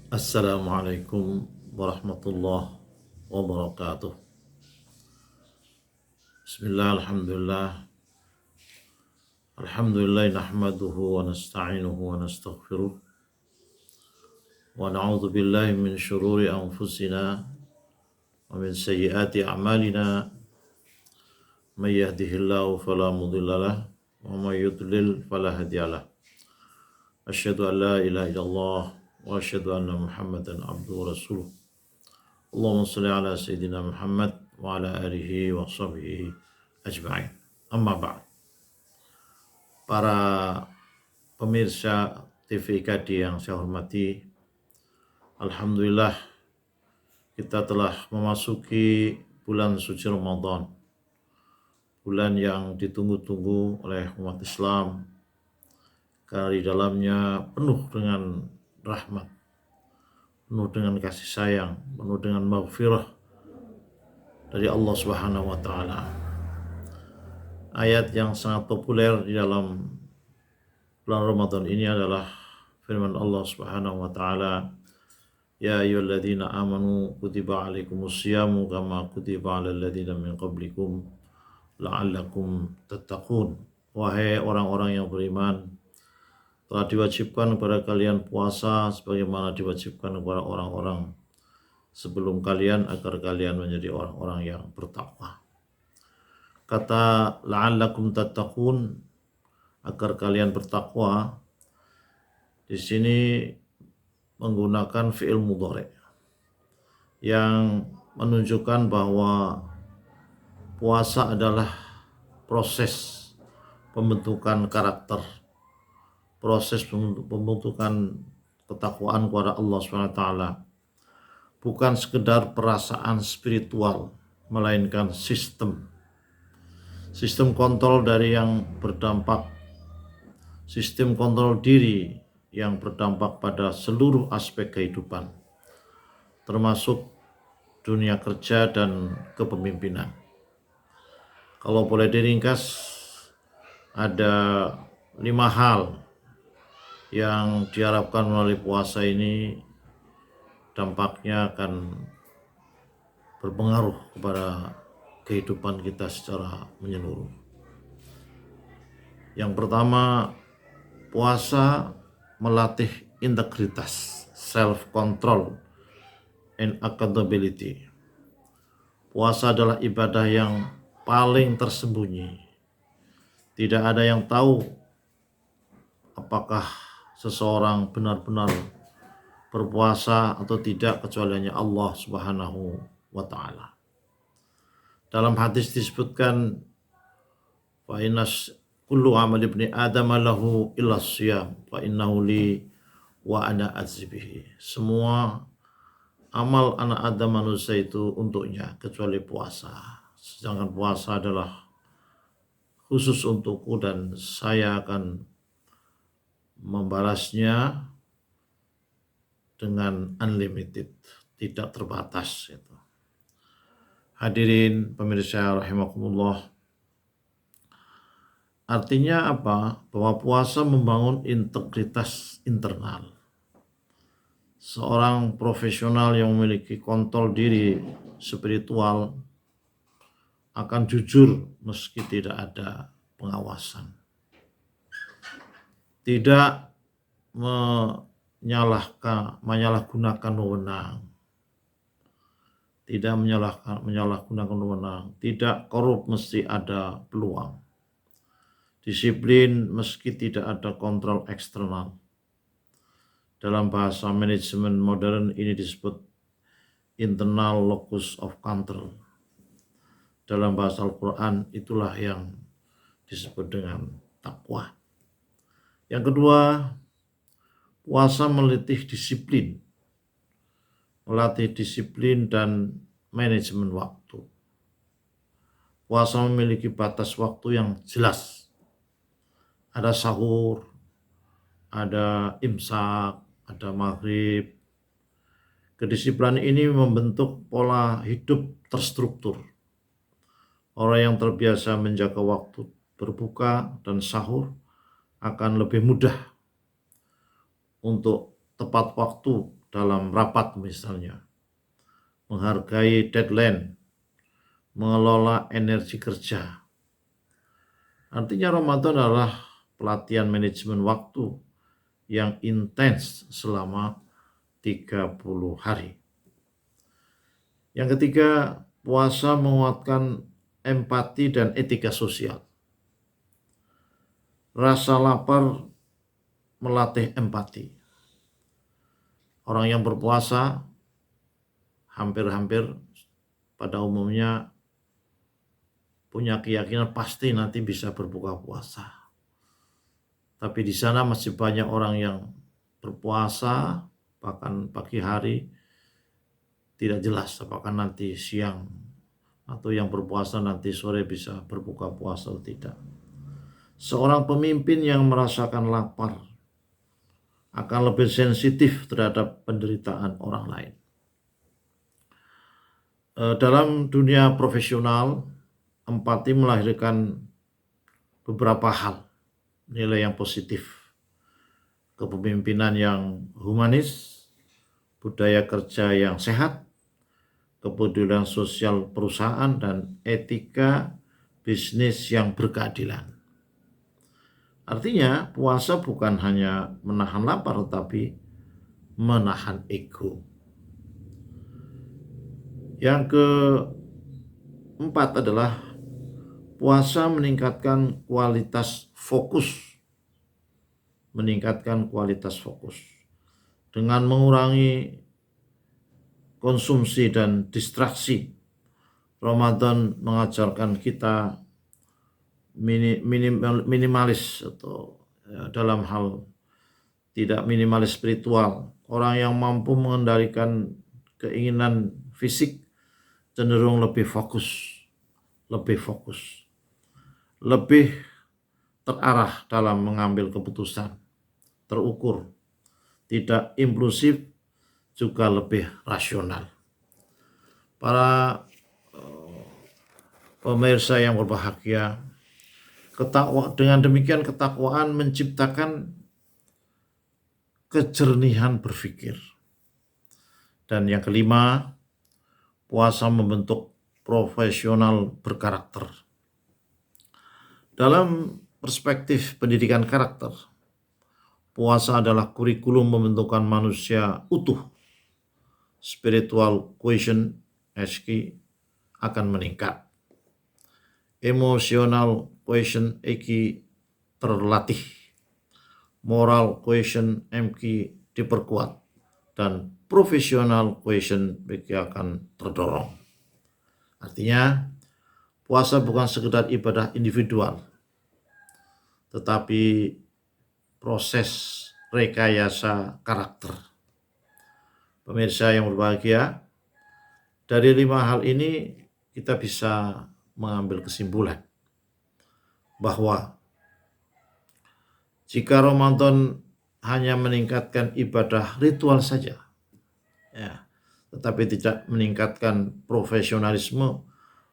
Assalamualaikum warahmatullahi wabarakatuh. Bismillah, alhamdulillah nahmaduhu wa nasta'inuhu wa nastaghfiruh wa na'udzu billahi min syururi anfusina wa min sayyiati a'malina may yahdihillahu fala mudhillalah wa may yudlil fala hadiyalah. Asyhadu an la ilaha illallah wa asyhadu anna Muhammadan abduhu wa rasuluh. Allahumma shalli ala sayyidina Muhammad wa ala alihi wa sahbihi ajma'in. Amma ba'd. Para pemirsa TV IKADI yang saya hormati, alhamdulillah kita telah memasuki bulan suci Ramadan. Bulan yang ditunggu-tunggu oleh umat Islam karena di dalamnya penuh dengan rahmat, penuh dengan kasih sayang, penuh dengan maghfirah dari Allah Subhanahu wa taala. Ayat yang sangat populer di dalam bulan Ramadan ini adalah firman Allah Subhanahu wa taala, ya ayyuhalladzina amanu kutiba alaikumusyamu kama kutiba alal ladzina min qablikum la'allakum tattaqun. Wahai orang-orang yang beriman, telah diwajibkan kepada kalian puasa sebagaimana diwajibkan kepada orang-orang sebelum kalian agar kalian menjadi orang-orang yang bertakwa. Kata la'allakum tattaqun, agar kalian bertakwa, di sini menggunakan fi'il mudhari yang menunjukkan bahwa puasa adalah proses pembentukan karakter, proses pembentukan ketakwaan kepada Allah SWT, bukan sekedar perasaan spiritual, melainkan sistem kontrol dari yang berdampak, sistem kontrol diri yang berdampak pada seluruh aspek kehidupan, termasuk dunia kerja dan kepemimpinan. Kalau boleh diringkas, ada 5 hal yang diharapkan melalui puasa ini dampaknya akan berpengaruh kepada kehidupan kita secara menyeluruh. Yang pertama, puasa melatih integritas, self-control, and accountability. Puasa adalah ibadah yang paling tersembunyi. Tidak ada yang tahu apakah seseorang benar-benar berpuasa atau tidak kecuali hanya Allah Subhanahu wa ta'ala. Dalam hadis disebutkan, fa innas kullu amal ibni adam lahu illa siyam fa innahu li wa ana azibihi. Semua amal anak Adam manusia itu untuknya kecuali puasa. Sedangkan puasa adalah khusus untukku dan saya akan membalasnya dengan unlimited, tidak terbatas. Hadirin pemirsa rahimakumullah, artinya apa? Bahwa puasa membangun integritas internal. Seorang profesional yang memiliki kontrol diri spiritual akan jujur meski tidak ada pengawasan. Tidak menyalahgunakan wewenang. Tidak menyalahgunakan wewenang. Tidak korup meski ada peluang. Disiplin meski tidak ada kontrol eksternal. Dalam bahasa manajemen modern ini disebut internal locus of control. Dalam bahasa Al-Quran itulah yang disebut dengan takwa. Yang kedua, puasa melatih disiplin dan manajemen waktu. Puasa memiliki batas waktu yang jelas. Ada sahur, ada imsak, ada maghrib. Kedisiplinan ini membentuk pola hidup terstruktur. Orang yang terbiasa menjaga waktu berbuka dan sahur akan lebih mudah untuk tepat waktu dalam rapat misalnya, menghargai deadline, mengelola energi kerja. Artinya Ramadan adalah pelatihan manajemen waktu yang intens selama 30 hari. Yang ketiga, puasa menguatkan empati dan etika sosial. Rasa lapar melatih empati. Orang yang berpuasa hampir-hampir pada umumnya punya keyakinan pasti nanti bisa berbuka puasa. Tapi di sana masih banyak orang yang berpuasa bahkan pagi hari, tidak jelas apakah nanti siang atau yang berpuasa nanti sore bisa berbuka puasa atau tidak. Seorang pemimpin yang merasakan lapar akan lebih sensitif terhadap penderitaan orang lain. Dalam dunia profesional, empati melahirkan beberapa hal, nilai yang positif, kepemimpinan yang humanis, budaya kerja yang sehat, kepedulian sosial perusahaan, dan etika bisnis yang berkeadilan. Artinya puasa bukan hanya menahan lapar, tetapi menahan ego. Yang keempat adalah puasa meningkatkan kualitas fokus. Dengan mengurangi konsumsi dan distraksi, Ramadan mengajarkan kita minimalis atau dalam hal tidak minimalis spiritual. Orang yang mampu mengendalikan keinginan fisik cenderung lebih fokus, lebih terarah dalam mengambil keputusan, terukur, tidak impulsif, juga lebih rasional. Para pemirsa yang berbahagia, dengan demikian ketakwaan menciptakan kejernihan berpikir. Dan yang kelima, puasa membentuk profesional berkarakter. Dalam perspektif pendidikan karakter, puasa adalah kurikulum pembentukan manusia utuh. Spiritual quotient SQ akan meningkat. Emotional quotient EQ terlatih. Moral quotient MQ diperkuat. Dan professional quotient BQ akan terdorong. Artinya, puasa bukan sekedar ibadah individual, tetapi proses rekayasa karakter. Pemirsa yang berbahagia, dari 5 hal ini kita bisa mengambil kesimpulan bahwa jika Ramadan hanya meningkatkan ibadah ritual saja, tetapi tidak meningkatkan profesionalisme,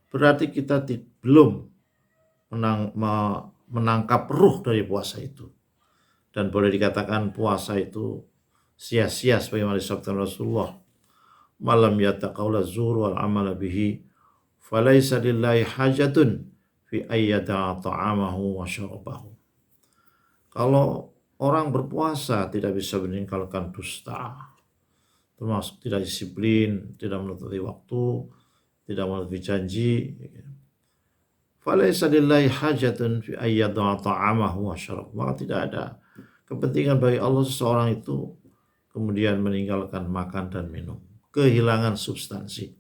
berarti kita belum menangkap ruh dari puasa itu. Dan boleh dikatakan puasa itu sia-sia sebagaimana disabdakan Rasulullah, malam yataqawla zuhur wal amala bihi falaysa lillahi hajatun fi ayyada'a ta'amahu wa syarabahu. Kalau orang berpuasa tidak bisa meninggalkan dusta, termasuk tidak disiplin, tidak menutupi waktu, tidak menutupi janji, falaysa lillahi hajatun fi ayyada'a ta'amahu wa syarabahu. Maka tidak ada kepentingan bagi Allah seseorang itu kemudian meninggalkan makan dan minum. Kehilangan substansi,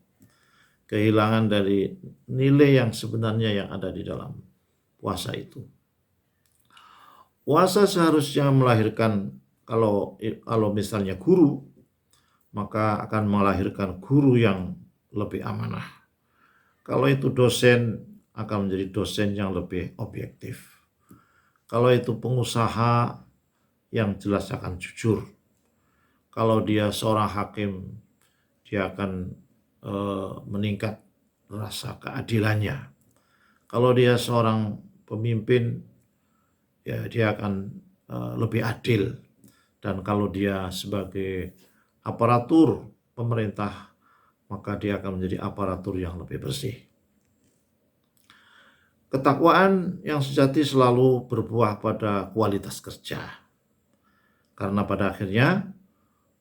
kehilangan dari nilai yang sebenarnya yang ada di dalam puasa itu. Puasa seharusnya melahirkan, kalau misalnya guru, maka akan melahirkan guru yang lebih amanah. Kalau itu dosen, akan menjadi dosen yang lebih objektif. Kalau itu pengusaha, yang jelas akan jujur. Kalau dia seorang hakim, dia akan meningkat rasa keadilannya. Kalau dia seorang pemimpin, ya dia akan lebih adil. Dan kalau dia sebagai aparatur pemerintah, maka dia akan menjadi aparatur yang lebih bersih. Ketakwaan yang sejati selalu berbuah pada kualitas kerja. Karena pada akhirnya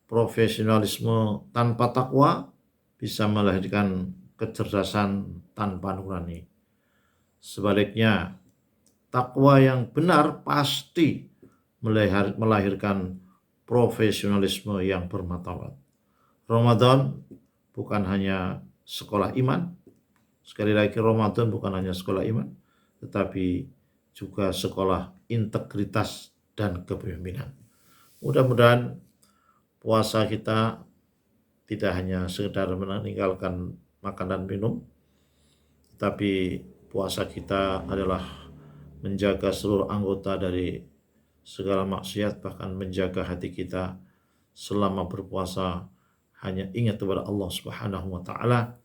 profesionalisme tanpa takwa bisa melahirkan kecerdasan tanpa nurani. Sebaliknya, takwa yang benar pasti melahirkan profesionalisme yang bermartabat. Ramadan bukan hanya sekolah iman. Sekali lagi, Ramadan bukan hanya sekolah iman, tetapi juga sekolah integritas dan kepemimpinan. Mudah-mudahan puasa kita tidak hanya sekedar meninggalkan makan dan minum, tapi puasa kita adalah menjaga seluruh anggota dari segala maksiat, bahkan menjaga hati kita selama berpuasa hanya ingat kepada Allah Subhanahu wa taala,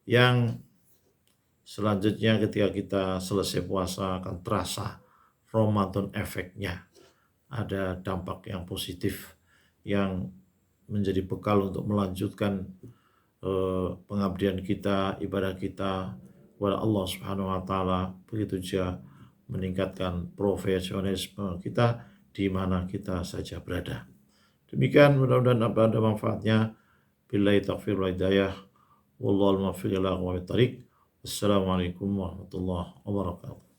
yang selanjutnya ketika kita selesai puasa akan terasa Ramadan efeknya. Ada dampak yang positif yang menjadi bekal untuk melanjutkan pengabdian kita, ibadah kita kepada Allah Subhanahu wa taala, begitu juga meningkatkan profesionalisme kita di mana kita saja berada. Demikian, mudah-mudahan ada manfaatnya. Billahi taufiq wal hidayah. Wallahul muwaffiq ila aqwamit thariq. Wassalamualaikum warahmatullahi wabarakatuh.